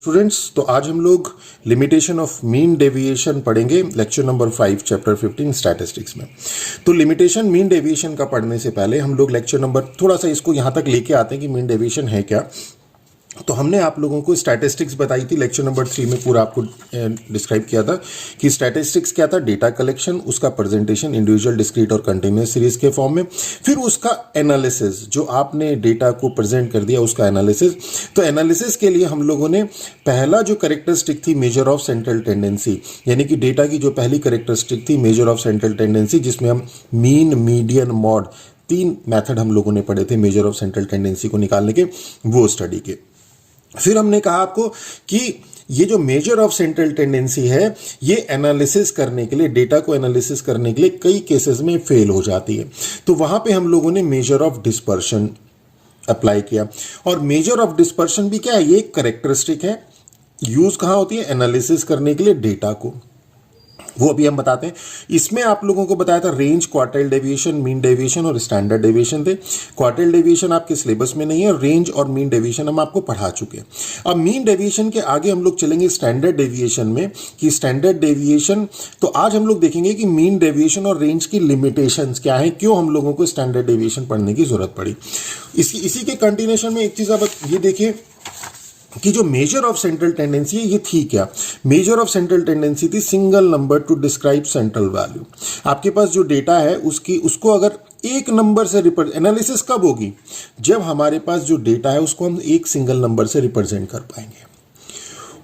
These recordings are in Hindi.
स्टूडेंट्स, तो आज हम लोग लिमिटेशन ऑफ मीन डेविएशन पढ़ेंगे लेक्चर नंबर 5 चैप्टर 15 स्टैटिस्टिक्स में। तो लिमिटेशन मीन डेविएशन का पढ़ने से पहले हम लोग लेक्चर नंबर थोड़ा सा इसको यहाँ तक लेके आते हैं कि मीन डेविएशन है क्या। तो हमने आप लोगों को स्टैटिस्टिक्स बताई थी लेक्चर नंबर 3 में, पूरा आपको डिस्क्राइब किया था कि स्टैटिस्टिक्स क्या था, डेटा कलेक्शन, उसका प्रेजेंटेशन इंडिविजुअल, डिस्क्रीट और कंटिन्यूअस सीरीज के फॉर्म में, फिर उसका एनालिसिस, जो आपने डेटा को प्रेजेंट कर दिया उसका एनालिसिस। तो एनालिसिस के लिए हम लोगों ने पहला जो कैरेक्टरिस्टिक थी मेजर ऑफ सेंट्रल टेंडेंसी, यानी कि डेटा की जो पहली कैरेक्टरिस्टिक थी मेजर ऑफ सेंट्रल टेंडेंसी, जिसमें हम मीन, मीडियन, मॉड, 3 मेथड हम लोगों ने पढ़े थे मेजर ऑफ सेंट्रल टेंडेंसी को निकालने के, वो स्टडी के। फिर हमने कहा आपको कि ये जो मेजर ऑफ सेंट्रल टेंडेंसी है, ये एनालिसिस करने के लिए, डेटा को एनालिसिस करने के लिए कई केसेस में फेल हो जाती है। तो वहां पे हम लोगों ने मेजर ऑफ डिस्पर्शन अप्लाई किया। और मेजर ऑफ डिस्पर्शन भी क्या है, ये एक कैरेक्टरिस्टिक है, यूज कहां होती है, एनालिसिस करने के लिए डेटा को, वो अभी हम बताते हैं। इसमें आप लोगों को बताया था range, quartile deviation, mean deviation और स्टैंडर्ड डेविएशन थे। क्वार्टाइल डेविएशन आपके सिलेबस में नहीं है, रेंज और मीन डेविएशन हम आपको पढ़ा चुके हैं। अब मीन डेविएशन के आगे हम लोग चलेंगे स्टैंडर्ड डेविएशन में, कि स्टैंडर्ड डेविएशन, तो आज हम लोग देखेंगे कि मीन डेविएशन और रेंज की लिमिटेशंस क्या है, क्यों हम लोगों को स्टैंडर्ड डेविएशन पढ़ने की जरूरत पड़ी। इसी के कंटिन्यूएशन में एक चीज आप ये देखिए कि जो मेजर ऑफ सेंट्रल टेंडेंसी है, ये थी क्या, मेजर ऑफ सेंट्रल टेंडेंसी थी single number two describe central value. आपके पास जो डेटा है उसको अगर एक नंबर से एनालिसिस कब होगी, जब हमारे पास जो डेटा है उसको हम एक सिंगल नंबर से रिप्रेजेंट कर पाएंगे।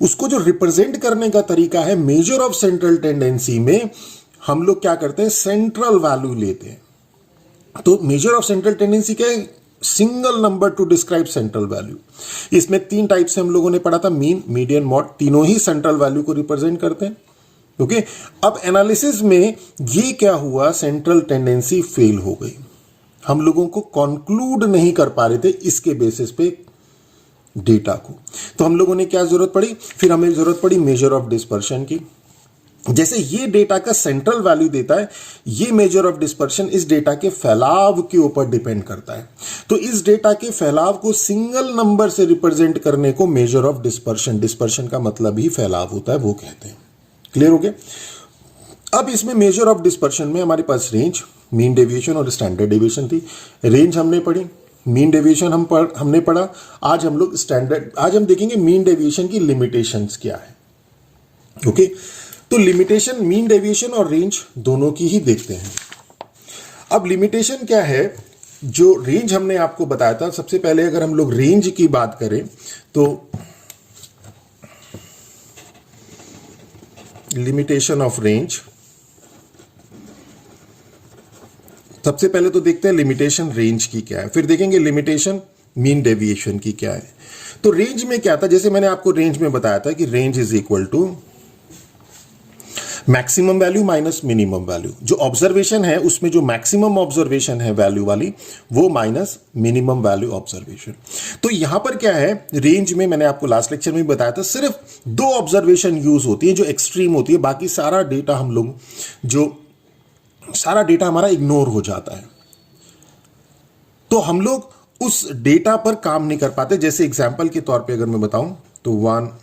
उसको जो रिप्रेजेंट करने का तरीका है, मेजर ऑफ सेंट्रल टेंडेंसी में हम लोग क्या करते हैं, सेंट्रल वैल्यू लेते हैं। तो मेजर ऑफ सेंट्रल टेंडेंसी क्या है, single number two describe central value. इसमें 3 टाइप से हम लोगों ने पढ़ा था, मीन, मीडियन, मॉड, तीनों ही सेंट्रल वैल्यू को रिप्रेजेंट करते हैं। ओके, अब एनालिसिस में ये क्या हुआ, सेंट्रल टेंडेंसी फेल हो गई, हम लोगों को कंक्लूड नहीं कर पा रहे थे इसके बेसिस पे डेटा को। तो हम लोगों ने क्या जरूरत पड़ी, फिर हमें जरूरत पड़ी मेजर ऑफ डिस्पर्शन की। जैसे ये डेटा का सेंट्रल वैल्यू देता है, ये मेजर ऑफ डिस्पर्शन इस डेटा के फैलाव के ऊपर डिपेंड करता है। तो इस डेटा के फैलाव को सिंगल नंबर से रिप्रेजेंट करने को मेजर ऑफ डिस्पर्शन, डिस्पर्शन का मतलब ही फैलाव होता है, वो कहते हैं। क्लियर हो गया। अब इसमें मेजर ऑफ डिस्पर्शन में हमारे पास रेंज, मीन डेविएशन और स्टैंडर्ड डेविएशन थी। रेंज हमने पढ़ी, मीन डेविएशन हमने पढ़ा। आज हम देखेंगे मीन डेविएशन की लिमिटेशंस क्या है। ओके, तो लिमिटेशन, मीन डेविएशन और रेंज दोनों की ही देखते हैं। अब लिमिटेशन क्या है, जो रेंज हमने आपको बताया था, सबसे पहले अगर हम लोग रेंज की बात करें तो लिमिटेशन ऑफ रेंज, सबसे पहले तो देखते हैं लिमिटेशन रेंज की क्या है, फिर देखेंगे लिमिटेशन मीन डेविएशन की क्या है। तो रेंज में क्या था, जैसे मैंने आपको रेंज में बताया था कि range is equal to maximum value minus minimum value. जो ऑब्जर्वेशन है उसमें जो मैक्सिमम ऑब्जर्वेशन है वैल्यू वाली, वो माइनस मिनिमम वैल्यू ऑब्जर्वेशन। तो यहां पर क्या है, रेंज में मैंने आपको लास्ट लेक्चर में बताया था, सिर्फ 2 ऑब्जर्वेशन यूज होती है जो एक्सट्रीम होती है, बाकी सारा डेटा हमारा इग्नोर हो जाता है। तो हम लोग उस डेटा पर काम नहीं कर पाते। जैसे एग्जाम्पल के तौर पर अगर मैं बताऊं तो 1,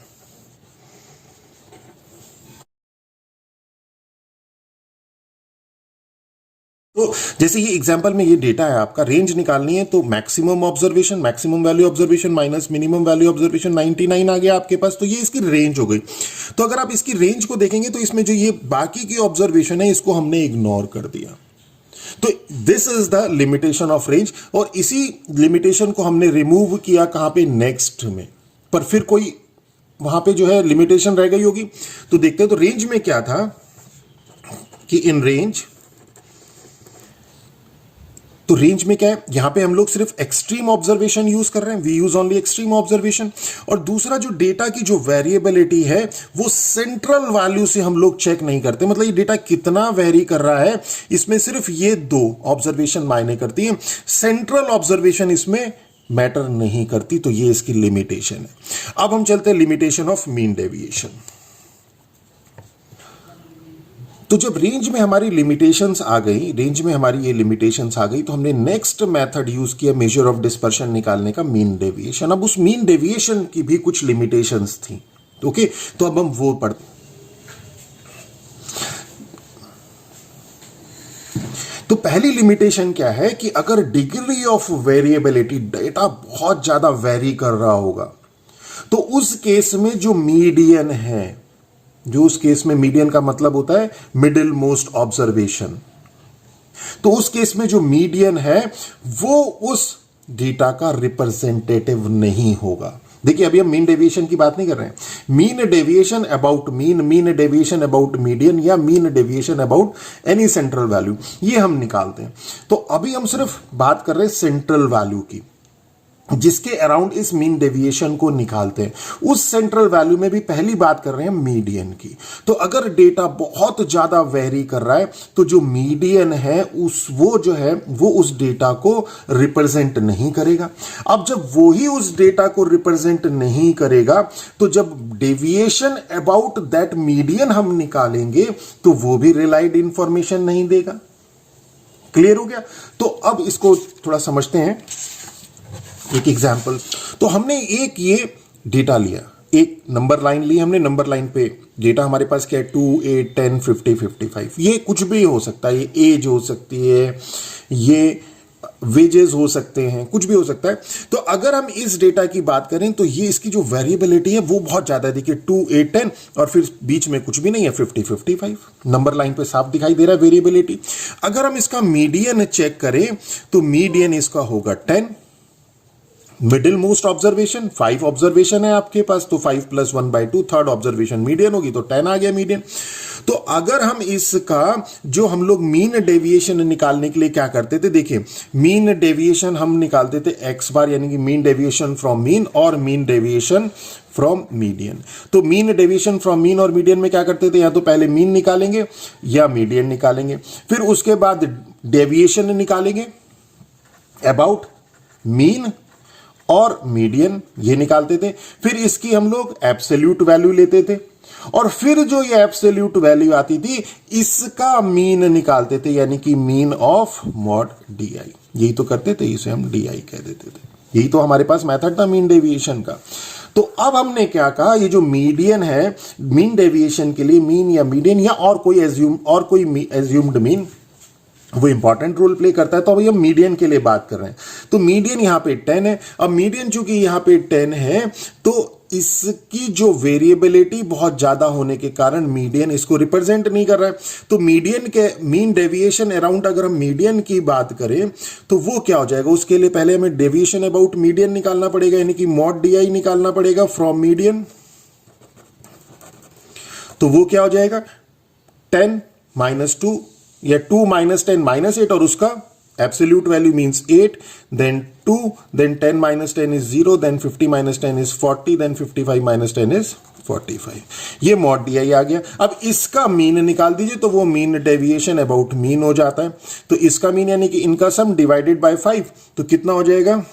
तो जैसे ये एग्जांपल में ये डेटा है आपका, रेंज निकालनी है, तो maximum observation, maximum value observation minus minimum value observation 99 आ गया आपके पास, तो ये इसकी रेंज हो गई। तो अगर आप इसकी रेंज को देखेंगे तो इसमें जो ये बाकी की ऑब्जर्वेशन है इसको हमने इग्नोर कर दिया। तो this is the limitation of range, और इसी लिमिटेशन को हमने रिमूव किया कहां पे, नेक्स्ट में। पर फिर कोई वहां पे जो है लिमिटेशन रह गई होगी, तो देखते हैं। तो रेंज में क्या था कि इन रेंज, तो रेंज में क्या है, यहां पे हम लोग सिर्फ एक्सट्रीम ऑब्जर्वेशन यूज कर रहे हैं, we use only extreme observation. और दूसरा जो डेटा की जो वेरिएबिलिटी है, वो सेंट्रल वैल्यू से हम लोग चेक नहीं करते, मतलब ये डेटा कितना वेरी कर रहा है, इसमें सिर्फ ये 2 ऑब्जर्वेशन मायने करती है, सेंट्रल ऑब्जर्वेशन इसमें मैटर नहीं करती। तो ये इसकी लिमिटेशन है। अब हम चलते हैं लिमिटेशन ऑफ मीन डेविएशन। तो जब रेंज में हमारी लिमिटेशंस आ गई, रेंज में हमारी ये लिमिटेशंस आ गई, तो हमने नेक्स्ट मेथड यूज किया मेजर ऑफ डिस्पर्शन निकालने का, मीन डेविएशन। अब उस मीन डेविएशन की भी कुछ लिमिटेशंस थी। ओके, तो अब हम वो पढ़ते। तो पहली लिमिटेशन क्या है कि अगर डिग्री ऑफ वेरिएबिलिटी, डेटा बहुत ज्यादा वेरी कर रहा होगा, तो उस केस में जो मीडियन है, जो उस केस में मीडियन का मतलब होता है मिडिल मोस्ट ऑब्जर्वेशन, तो उस केस में जो मीडियन है वो उस डेटा का रिप्रेजेंटेटिव नहीं होगा। देखिए, अभी हम मीन डेविएशन की बात नहीं कर रहे हैं। Mean deviation about mean, mean deviation about median या mean deviation about any central value, ये हम निकालते हैं। तो अभी हम सिर्फ बात कर रहे हैं सेंट्रल वैल्यू की, जिसके अराउंड इस मीन डेविएशन को निकालते हैं। उस सेंट्रल वैल्यू में भी पहली बात कर रहे हैं मीडियन की। तो अगर डेटा बहुत ज्यादा वेरी कर रहा है तो जो मीडियन है वो जो है वो उस डेटा को रिप्रेजेंट नहीं करेगा। अब जब वो ही उस डेटा को रिप्रेजेंट नहीं करेगा तो जब डेविएशन अबाउट दैट मीडियन हम निकालेंगे तो वो भी रिलाइड इंफॉर्मेशन नहीं देगा। क्लियर हो गया? तो अब इसको थोड़ा समझते हैं, एक एग्जाम्पल। तो हमने एक ये डेटा लिया, एक नंबर लाइन ली हमने। नंबर लाइन पे डेटा हमारे पास क्या है, 2, 8, 10, 50, 55। ये कुछ भी हो सकता है, ये एज हो सकती है, ये वेजेस हो सकते हैं, कुछ भी हो सकता है। तो अगर हम इस डेटा की बात करें तो ये इसकी जो वेरिएबिलिटी है वो बहुत ज्यादा है। देखिए 2, 8, 10 और फिर बीच में कुछ भी नहीं है, 50, 55। नंबर लाइन पे साफ दिखाई दे रहा है वेरिएबिलिटी। अगर हम इसका मीडियन चेक करें तो मीडियन इसका होगा 10। मिडिल मोस्ट ऑब्जर्वेशन 5 ऑब्जर्वेशन है आपके पास, तो 5 + 1/2 थर्ड ऑब्जर्वेशन मीडियन होगी, तो 10 आ गया मीडियन। तो अगर हम इसका जो हम लोग मीन डेविएशन निकालने के लिए क्या करते थे, देखिए मीन डेविएशन हम निकालते थे x बार, यानी कि मीन डेविएशन फ्रॉम मीन और मीन डेविएशन फ्रॉम मीडियन। तो मीन डेविएशन फ्रॉम मीन और मीडियन में क्या करते थे, या तो पहले मीन निकालेंगे या मीडियन निकालेंगे, फिर उसके बाद डेविएशन निकालेंगे अबाउट मीन और मीडियन, ये निकालते थे। फिर इसकी हम लोग एब्सोल्यूट वैल्यू लेते थे और फिर जो ये एब्सोल्यूट वैल्यू आती थी इसका मीन निकालते थे, यानी कि मीन ऑफ मॉड DI। यही तो करते थे, इसे हम DI कह देते थे। यही तो हमारे पास मेथड था मीन डेविएशन का। तो अब हमने क्या कहा, ये जो मीडियन है, मीन डेविएशन के लिए मीन या मीडियन या और कोई एज्यूम्ड मीन वो इंपॉर्टेंट रोल प्ले करता है। तो अभी हम मीडियन के लिए बात कर रहे हैं। तो मीडियन यहां पे 10 है। अब मीडियन चूंकि यहां पे 10 है तो इसकी जो वेरिएबिलिटी बहुत ज्यादा होने के कारण मीडियन इसको रिप्रेजेंट नहीं कर रहा है। तो मीडियन के मीन डेविएशन अराउंड अगर हम मीडियन की बात करें तो वो क्या हो जाएगा, उसके लिए पहले हमें डेविएशन अबाउट मीडियन निकालना पड़ेगा, यानी कि मॉड DI निकालना पड़ेगा फ्रॉम मीडियन। तो वो क्या हो जाएगा, 10 - 2 या 2 - 10 - 8 और उसका absolute value means 8, then 2, then 10 - 10 is 0, then 50 - 10 is 40, then 55 - 10 is 45। ये मॉड DI आ गया। अब इसका मीन निकाल दीजिए तो वो मीन डेविएशन अबाउट मीन हो जाता है। तो इसका मीन यानी कि इनका सम डिवाइडेड बाय 5, तो कितना हो जाएगा,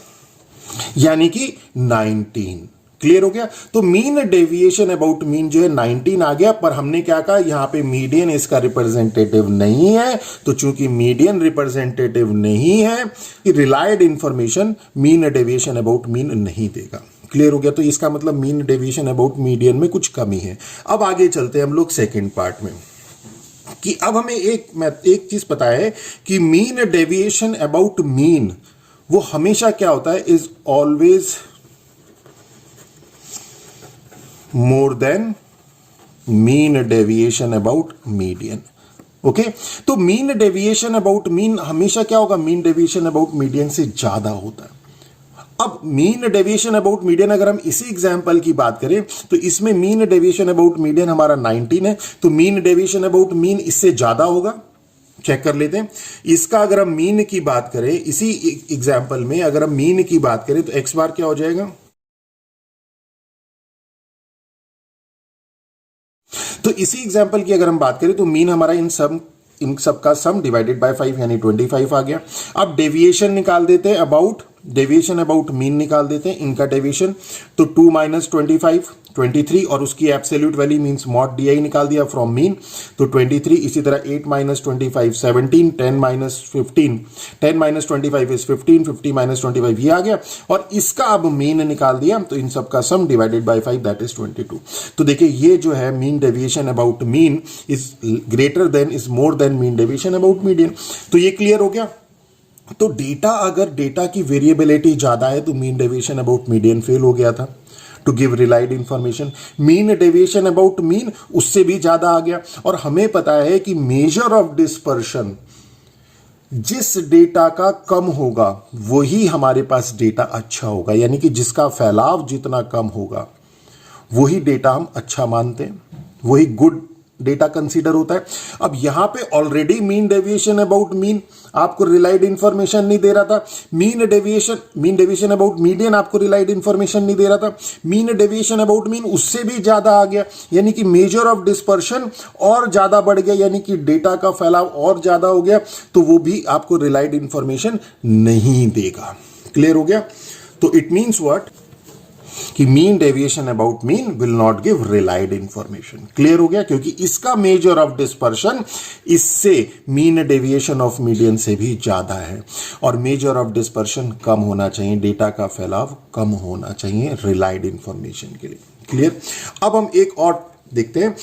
यानी कि 19। क्लियर हो गया? तो मीन डेविएशन अबाउट मीन जो है 19 आ गया। पर हमने क्या कहा, यहां पे मीडियन इसका रिप्रेजेंटेटिव नहीं है। तो चूंकि मीडियन रिप्रेजेंटेटिव नहीं है, relied information mean deviation about mean नहीं देगा। क्लियर हो गया? तो इसका मतलब मीन डेविएशन अबाउट मीडियन में कुछ कमी है। अब आगे चलते हैं हम लोग सेकेंड पार्ट में, कि अब हमें एक चीज पता है कि मीन डेविएशन अबाउट मीन वो हमेशा क्या होता है, is always more than mean deviation about median। Okay, तो मीन डेविएशन अबाउट मीन हमेशा क्या होगा, मीन डेविएशन अबाउट मीडियन से ज्यादा होता है। अब मीन डेविएशन अबाउट मीडियन अगर हम इसी एग्जांपल की बात करें तो इसमें मीन डेविएशन अबाउट मीडियन हमारा 19 है, तो मीन डेविएशन अबाउट मीन इससे ज्यादा होगा। चेक कर लेते हैं इसका। अगर हम मीन की बात करें, इसी एग्जांपल में अगर हम मीन की बात करें तो x बार क्या हो जाएगा, तो इसी एग्जांपल की अगर हम बात करें तो मीन हमारा इन सब का सम डिवाइडेड बाय 5 यानी 25 आ गया। अब डेविएशन निकाल देते हैं, अबाउट डेविएशन अबाउट मीन निकाल देते हैं, इनका डेविएशन। तो 2 - 25 23 और उसकी absolute value means mod D I निकाल दिया फ्रॉम मीन, तो 23। इसी तरह 8 minus 25 17, 10 minus 15, 10 minus 25 is 15, 50 minus 25 ये आ गया, और इसका अब मीन निकाल दिया, तो इन सब का सम डिवाइडेड बाय 5 दैट इज 22। तो देखिए ये जो है mean deviation about mean is greater than is more than mean deviation about median. तो ये क्लियर हो गया। तो डेटा, अगर डेटा की वेरिएबिलिटी ज्यादा है तो mean deviation about median fail हो गया था to give relied information. Mean deviation about mean उससे भी ज्यादा आ गया, और हमें पता है कि मेजर ऑफ डिस्पर्शन जिस डेटा का कम होगा वही हमारे पास डेटा अच्छा होगा, यानी कि जिसका फैलाव जितना कम होगा वही डेटा हम अच्छा मानते हैं, वही गुड डेटा कंसीडर होता है। अब यहां पे already mean deviation about mean आपको रिलाइड इंफॉर्मेशन नहीं दे रहा था, मीन डेविएशन अबाउट मीडियन आपको रिलाइड इंफॉर्मेशन नहीं दे रहा था, मीन डेविएशन अबाउट मीन उससे भी ज्यादा आ गया, यानी कि मेजर ऑफ डिस्पर्शन और ज्यादा बढ़ गया, यानी कि डेटा का फैलाव और ज्यादा हो गया, तो वो भी आपको रिलाइड इंफॉर्मेशन नहीं देगा। क्लियर हो गया। तो इट मीन्स व्हाट कि mean deviation about mean will not give relied information. Clear हो गया, क्योंकि इसका मेजर ऑफ डिस्पर्शन इससे मीन डेविएशन ऑफ मीडियन से भी ज्यादा है, और मेजर ऑफ डिस्पर्शन कम होना चाहिए, डेटा का फैलाव कम होना चाहिए रिलाइड इंफॉर्मेशन के लिए। क्लियर। अब हम एक और देखते हैं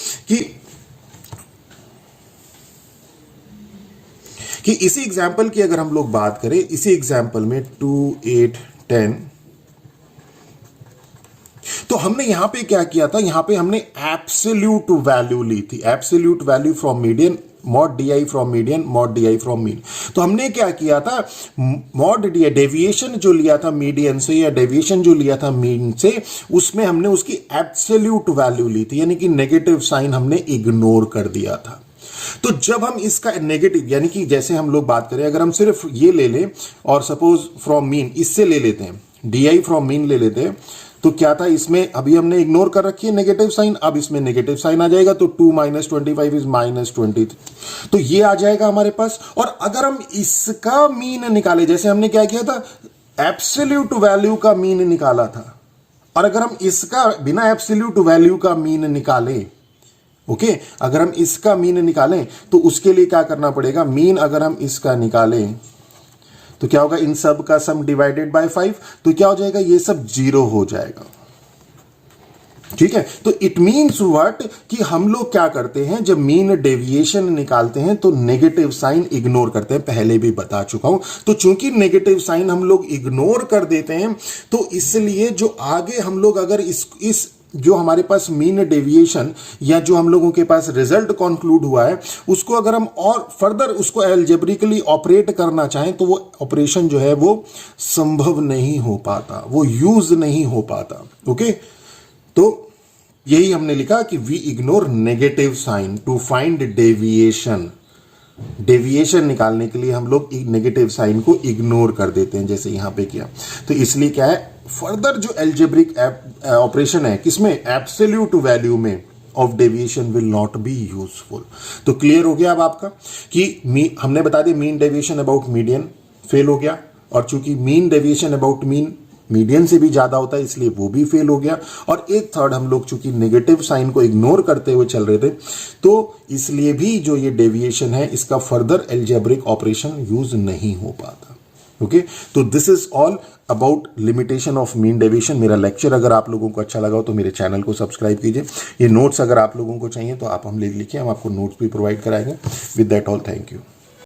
कि इसी एग्जाम्पल की अगर हम लोग बात करें, इसी एग्जाम्पल में 2, 8, 10, तो हमने यहां पे क्या किया था, यहां पे हमने एब्सोल्यूट वैल्यू ली थी, absolute value from median, mod D I from median, mod D I from mean. तो हमने क्या किया था, मॉड डी आई डेविएशन जो लिया था मीडियन से या डेविएशन जो लिया था मीन से, उसमें हमने उसकी एब्सोल्यूट वैल्यू ली थी, यानी कि नेगेटिव साइन हमने इग्नोर कर दिया था। तो जब हम इसका नेगेटिव, यानी कि जैसे हम लोग बात करें, अगर हम सिर्फ ये ले लें और सपोज फ्रॉम मीन इससे ले लेते हैं, डी आई फ्रॉम मीन ले लेते हैं, तो क्या था इसमें, अभी हमने इग्नोर कर रखी है नेगेटिव साइन, अब इसमें नेगेटिव साइन आ जाएगा, तो 2 माइनस 25 इज माइनस 23, तो ये आ जाएगा हमारे पास। और अगर हम इसका मीन निकाले, जैसे हमने क्या किया था, एब्सोल्यूट वैल्यू का मीन निकाला था, और अगर हम इसका बिना एब्सोल्यूट वैल्यू का मीन निकालें, ओके, अगर हम इसका मीन निकालें तो उसके लिए क्या करना पड़ेगा, मीन अगर हम इसका निकालें तो क्या होगा, इन सब का सम डिवाइडेड बाय 5, तो क्या हो जाएगा, ये सब 0 हो जाएगा। ठीक है। तो इट मीन्स व्हाट कि हम लोग क्या करते हैं, जब मीन डेविएशन निकालते हैं तो नेगेटिव साइन इग्नोर करते हैं, पहले भी बता चुका हूं। तो चूंकि नेगेटिव साइन हम लोग इग्नोर कर देते हैं, तो इसलिए जो आगे हम लोग अगर इस जो हमारे पास मीन डेविएशन या जो हम लोगों के पास रिजल्ट कंक्लूड हुआ है, उसको अगर हम और फर्दर उसको एल्जेब्रिकली ऑपरेट करना चाहें तो वो ऑपरेशन जो है वो संभव नहीं हो पाता, वो यूज नहीं हो पाता। ओके, तो यही हमने लिखा कि we ignore negative sign to find deviation. Deviation निकालने के लिए हम लोग नेगेटिव साइन को इग्नोर कर देते हैं, जैसे यहां पे किया। तो इसलिए क्या है, फर्दर जो एल्जेब्रिक ऑपरेशन है किसमें, एब्सोल्यूट वैल्यू में of deviation will not be useful. तो क्लियर हो गया अब आपका कि हमने बता दिया mean deviation about median fail हो गया, और चूंकि mean deviation about mean median से भी ज्यादा होता है इसलिए वो भी फेल हो गया, और एक थर्ड हम लोग चूंकि नेगेटिव साइन को इग्नोर करते हुए चल रहे थे, तो इसलिए भी जो ये डेविएशन है इसका फर्दर एल्जेब्रिक ऑपरेशन यूज नहीं हो पाता। ओके, तो this is all about limitation of mean deviation. मेरा लेक्चर अगर आप लोगों को अच्छा लगा हो तो मेरे चैनल को सब्सक्राइब कीजिए। ये नोट्स अगर आप लोगों को चाहिए तो आप हम लिखिए, हम आपको नोट्स भी प्रोवाइड कराएंगे। With that all, thank you.